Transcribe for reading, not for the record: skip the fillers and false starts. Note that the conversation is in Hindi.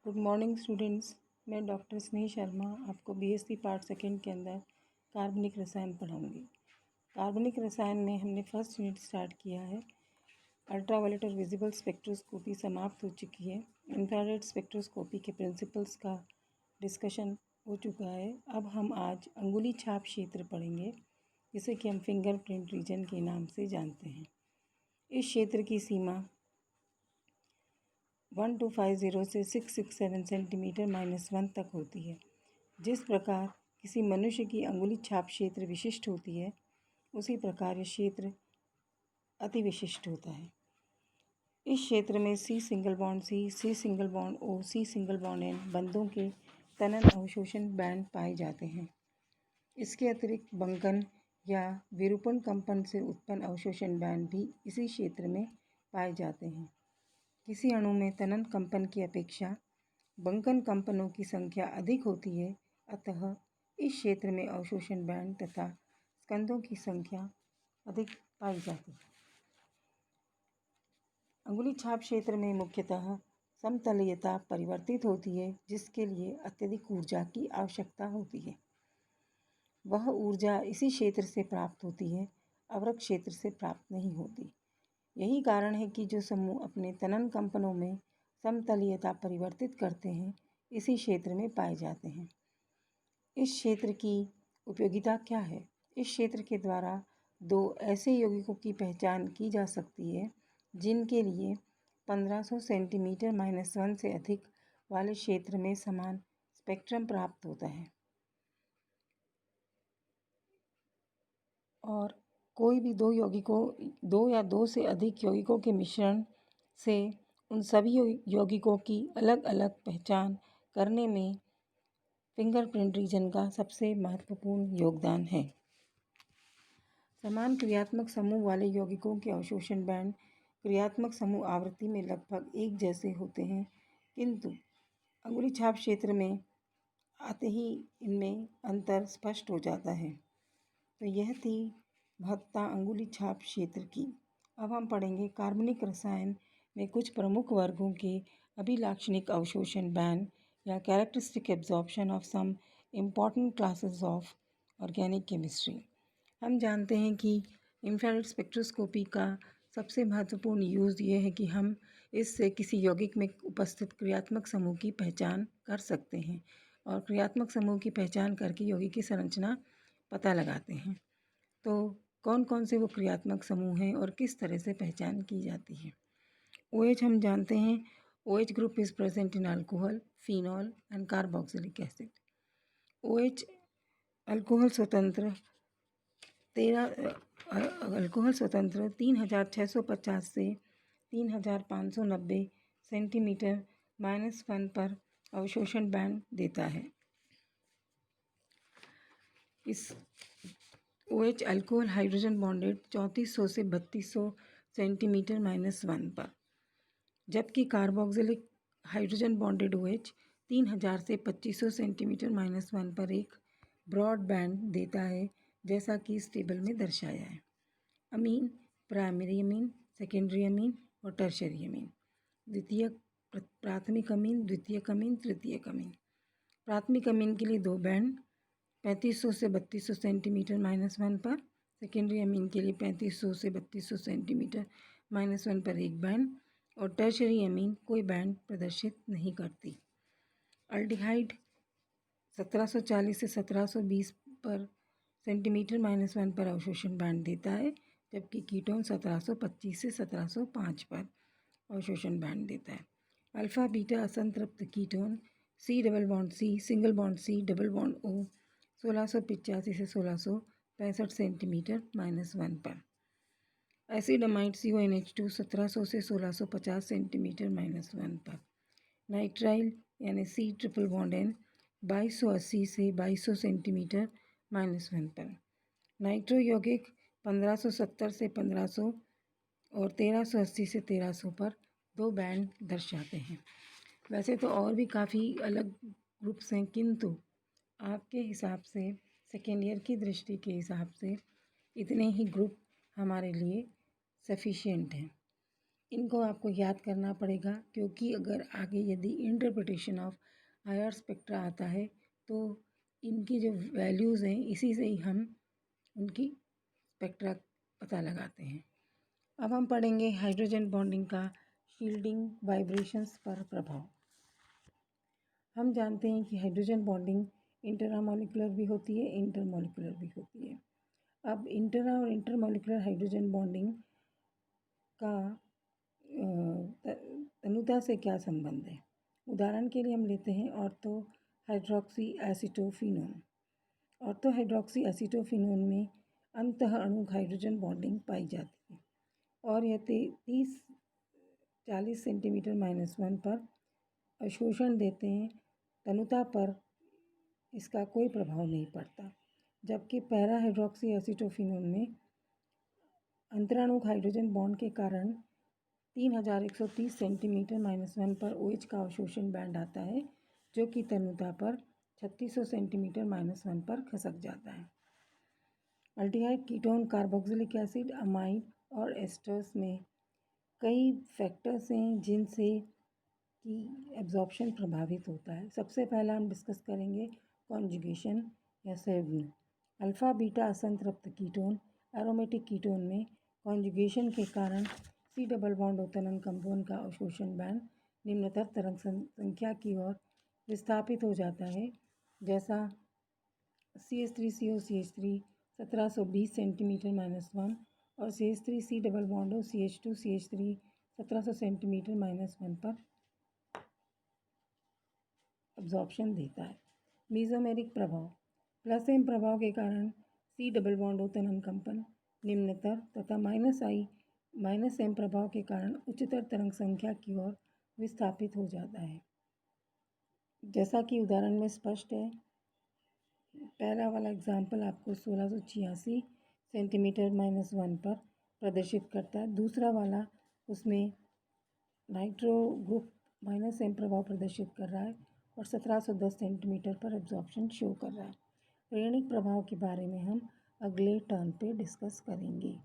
Good morning students. मैं डॉक्टर स्नेह शर्मा आपको बीएससी पार्ट सेकंड के अंदर कार्बनिक रसायन पढ़ाऊंगी। कार्बनिक रसायन में हमने फर्स्ट यूनिट स्टार्ट किया है। अल्ट्रावायलेट और विजिबल स्पेक्ट्रोस्कोपी समाप्त हो चुकी है। इंफ्रारेड स्पेक्ट्रोस्कोपी के प्रिंसिपल्स का डिस्कशन हो चुका है। अब हम आज अंगुली छाप क्षेत्र पढ़ेंगे, जिसे कि हम फिंगरप्रिंट रीजन के नाम से जानते हैं। इस क्षेत्र की सीमा 1250 से 667 सेंटीमीटर -1 तक होती है। जिस प्रकार किसी मनुष्य की अंगुली छाप क्षेत्र विशिष्ट होती है, उसी प्रकार यह क्षेत्र अति विशिष्ट होता है। इस क्षेत्र में C single bond C single bond O, C single bond N बंधों के तनन अवशोषण बैंड पाए जाते हैं। इसके अतिरिक्त बंकन या विरूपण कंपन से उत्पन्न अवशोषण बैंड भी इसी क्षेत्र में पाए जाते हैं। किसी अणु में तनन कंपन की अपेक्षा बंकन कंपनों की संख्या अधिक होती है, अतः इस क्षेत्र में अवशोषण बैंड तथा स्कंदों की संख्या अधिक पाई जाती है। अंगुली छाप क्षेत्र में मुख्यतः समतलीयता परिवर्तित होती है, जिसके लिए अत्यधिक ऊर्जा की आवश्यकता होती है। वह ऊर्जा इसी क्षेत्र से प्राप्त होती है, अवरक्त क्षेत्र से प्राप्त नहीं होती। यही कारण है कि जो समूह अपने तनन कंपनों में समतलीयता परिवर्तित करते हैं, इसी क्षेत्र में पाए जाते हैं। इस क्षेत्र की उपयोगिता क्या है? इस क्षेत्र के द्वारा दो ऐसे यौगिकों की पहचान की जा सकती है जिनके लिए 1500 सेंटीमीटर -1 से अधिक वाले क्षेत्र में समान स्पेक्ट्रम प्राप्त होता है, और कोई भी दो या दो से अधिक यौगिकों के मिश्रण से उन सभी यौगिकों की अलग अलग पहचान करने में फिंगरप्रिंट रीजन का सबसे महत्वपूर्ण योगदान है। समान क्रियात्मक समूह वाले यौगिकों के अवशोषण बैंड क्रियात्मक समूह आवृत्ति में लगभग एक जैसे होते हैं, किंतु अंगुली छाप क्षेत्र में आते ही इनमें अंतर स्पष्ट हो जाता है। तो यह थी महत्ता अंगुली छाप क्षेत्र की। अब हम पढ़ेंगे कार्बनिक रसायन में कुछ प्रमुख वर्गों के अभिलाक्षणिक अवशोषण बैंड या characteristic absorption of some important classes of organic chemistry. हम जानते हैं कि इंफ्रारेड स्पेक्ट्रोस्कोपी का सबसे महत्वपूर्ण यूज़ ये है कि हम इससे किसी यौगिक में उपस्थित क्रियात्मक समूह की पहचान कर सकते हैं, और क्रियात्मक समूह की पहचान करके यौगिक की संरचना पता लगाते हैं। तो कौन कौन से वो क्रियात्मक समूह हैं और किस तरह से पहचान की जाती है। OH हम जानते हैं, OH group is present in alcohol, phenol and carboxylic acid. OH alcohol स्वतंत्र 3650 से 3590 सेंटीमीटर -1 पर अवशोषण बैंड देता है। इस OH अल्कोहल हाइड्रोजन बॉन्डेड 3400 से 3200 सेंटीमीटर -1 पर, जबकि कार्बोक्सिलिक हाइड्रोजन बॉन्डेड OH 3000 से 2500 सेंटीमीटर -1 पर एक ब्रॉड बैंड देता है, जैसा कि इस टेबल में दर्शाया है। अमीन, प्राइमरी अमीन, सेकेंडरी अमीन और टर्शरी अमीन। प्राथमिक अमीन, द्वितीयक अमीन, तृतीयक अमीन। प्राथमिक अमीन के लिए दो बैंड 3500 से 3200 सेंटीमीटर -1 पर, सेकेंडरी अमीन के लिए 3500 से 3200 सेंटीमीटर -1 पर एक बैंड, और टर्शरी अमीन कोई बैंड प्रदर्शित नहीं करती। अल्डिहाइड 1740 से 1720 पर सेंटीमीटर -1 पर अवशोषण बैंड देता है, जबकि कीटोन 1725 से 1705 पर अवशोषण बैंड देता है। अल्फ़ा बीटा असंतृप्त ketone C double bond C single bond C double bond O 1685 से 1665 सेंटीमीटर -1 पर। एसिडमाइड CONH2 1700 से 1650 सेंटीमीटर -1 पर। नाइट्राइल यानी C ट्रिपल बॉन्ड N 2280 से 2200 सेंटीमीटर -1 पर। नाइट्रो यौगिक 1570 से 1500 और 1380 से 1300 पर दो बैंड दर्शाते हैं। वैसे तो और भी काफ़ी अलग ग्रुप्स हैं, किंतु आपके हिसाब से सेकेंड ईयर की दृष्टि के हिसाब से इतने ही ग्रुप हमारे लिए सफिशिएंट हैं। इनको आपको याद करना पड़ेगा, क्योंकि अगर आगे यदि इंटरप्रिटेशन ऑफ IR स्पेक्ट्रा आता है तो इनकी जो वैल्यूज़ हैं इसी से ही हम उनकी स्पेक्ट्रा पता लगाते हैं। अब हम पढ़ेंगे हाइड्रोजन बॉन्डिंग का शील्डिंग वाइब्रेशंस पर प्रभाव। हम जानते हैं कि हाइड्रोजन बॉन्डिंग इंटरामोलिकुलर भी होती है, इंटरमोलिकुलर भी होती है। अब इंटरा और इंटरमोलिकुलर हाइड्रोजन बॉन्डिंग का तनुता से क्या संबंध है। उदाहरण के लिए हम लेते हैं ortho hydroxy acetophenone. Ortho hydroxy acetophenone में अंतः अणुक हाइड्रोजन बॉन्डिंग पाई जाती है और यह 30-40 सेंटीमीटर -1 पर अवशोषण देते हैं। तनुता पर इसका कोई प्रभाव नहीं पड़ता, जबकि पैरा हाइड्रोक्सी एसिटोफिनोन में अंतराणुक हाइड्रोजन बॉन्ड के कारण 3130 सेंटीमीटर -1 पर OH का अवशोषण बैंड आता है, जो कि तनुता पर 3600 सेंटीमीटर -1 पर खसक जाता है। Aldehyde, ketone, carboxylic acid, amide और एस्टर्स में कई फैक्टर्स हैं जिनसे कि एब्जॉर्प्शन प्रभावित होता है। सबसे पहला हम डिस्कस करेंगे कॉन्जुगेशन या संयुग्मन। अल्फ़ा बीटा असंतृप्त कीटोन एरोमेटिक कीटोन में कॉन्जुगेशन के कारण C डबल बॉन्ड उत्तोलन कंपाउंड का अवशोषण बैंड निम्नतर तरंग संख्या की ओर विस्थापित हो जाता है, जैसा CH3CO CH3 1720 सेंटीमीटर -1 और CH3C double bond CH2 CH3 1700 centimetre -1 पर अब्जॉर्प्शन देता है। मीज़ोमेरिक प्रभाव। प्लस एम प्रभाव के कारण C डबल बॉन्ड उत्तोलन कंपन निम्नतर तथा माइनस एम प्रभाव के कारण उच्चतर तरंग संख्या की ओर विस्थापित हो जाता है, जैसा कि उदाहरण में स्पष्ट है। पहला वाला एग्जाम्पल आपको 1686 सेंटीमीटर -1 पर प्रदर्शित करता है। दूसरा वाला उसमें नाइट्रो ग्रुप -m प्रभाव प्रदर्शित कर रहा है और 1710 सेंटीमीटर पर एब्जॉर्प्शन शो कर रहा है। ऋणिक प्रभाव के बारे में हम अगले टर्न पे डिस्कस करेंगे।